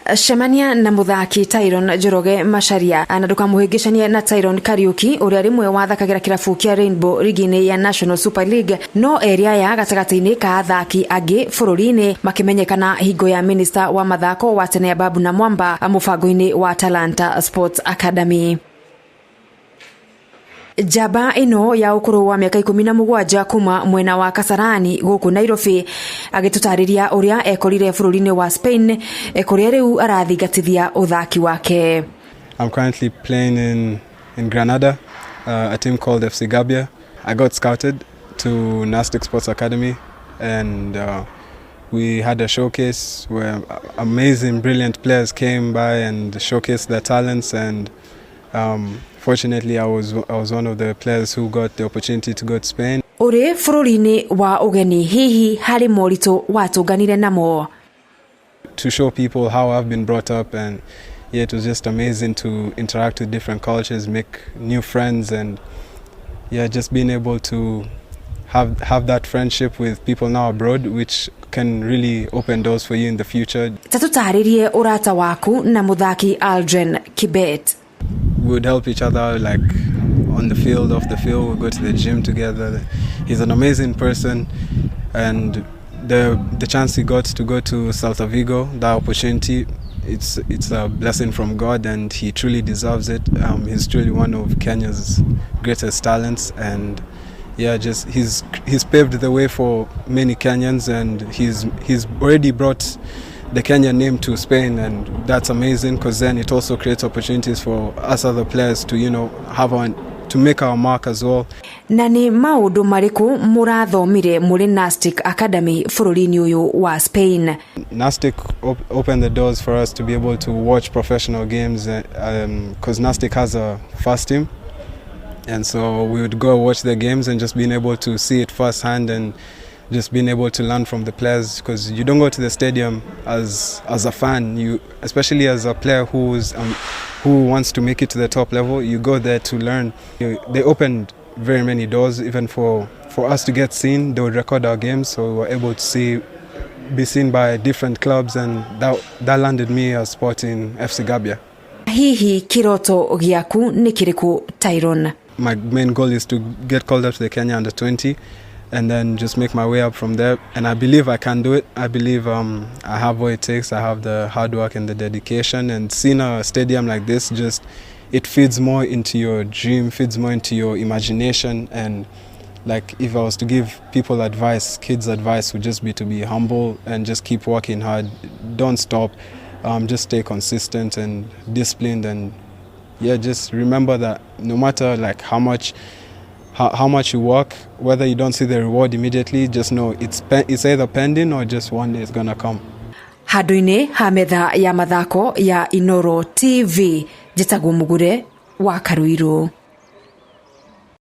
Shemania na mũthaki Tyrone Njoroge Macharia na ndukamuhĩngĩcanie na Tyrone Kariuki ũrĩa rĩmwe wathakagira kĩrabu kĩa Rainbow ligi-inĩ ya National Super League, no area ya gatagatĩ-inĩ ka athaki angĩ bũrũri-inĩ makimenyekana hingo ya minister wa mathako wa tene Babu na Mwamba mũbango-inĩ wa Talanta Sports Academy. Jaba ino ya ukuru wa miaka 17 kuma mwena wa Kasarani guku Nairobi agitutariria uria ekorire bũrũri-inĩ wa Spain kuria riu arathigatithia uthaki wake. I'm currently playing in Granada, a team called FC Gabia. I got scouted to Nastic Sports Academy, and we had a showcase where amazing, brilliant players came by and showcased their talents, and fortunately I was one of the players who got the opportunity to go to Spain. Uri bũrũri-inĩ wa ugeni hihi hari moritũ watũnganire namo? To show people how I've been brought up, and yeah, it was just amazing to interact with different cultures, make new friends, and yeah, just being able to have that friendship with people now abroad, which can really open doors for you in the future. Tatutaririe urata waku na mũthaki Aldren Kibet. We would help each other, like on the field, off the field. We go to the gym together. He's an amazing person, and the chance he got to go to Celta Vigo, that opportunity, it's a blessing from God, and he truly deserves it. He's truly one of Kenya's greatest talents, and yeah, just he's paved the way for many Kenyans, and he's already brought the Kenyan name to Spain, and that's amazing, because then it also creates opportunities for us other players to, you know, to make our mark as well. Nani maundu mariku murathomire muri Nastic Academy bũrũri-inĩ ũyũ wa Spain? Nastic opened the doors for us to be able to watch professional games, because Nastic has a first team, and so we would go watch the games and just being able to see it firsthand, and just being able to learn from the players, because you don't go to the stadium as a fan, especially as a player who wants to make it to the top level, you go there to learn. They opened very many doors, even for us to get seen. They would record our games, so we were able to be seen by different clubs, and that landed me a spot in FC Gabia. Hihi kiroto giaku ni kiriku, Tyrone? My main goal is to get called up to the Kenya under-20, and then just make my way up from there, and I believe I can do it. I believe I have what it takes. I have the hard work and the dedication, and seeing a stadium like this, it feeds more into your dream, feeds more into your imagination. And like, if I was to give people advice, kids advice, would just be to be humble and just keep working hard. Don't stop. Just stay consistent and disciplined, and yeah, just remember that no matter like how much you work, whether you don't see the reward immediately, just know it's either pending or just one day it's gonna come. Haduine hametha ya mathako ya Inoro TV, Jitagwo Mugure wa Karuiru.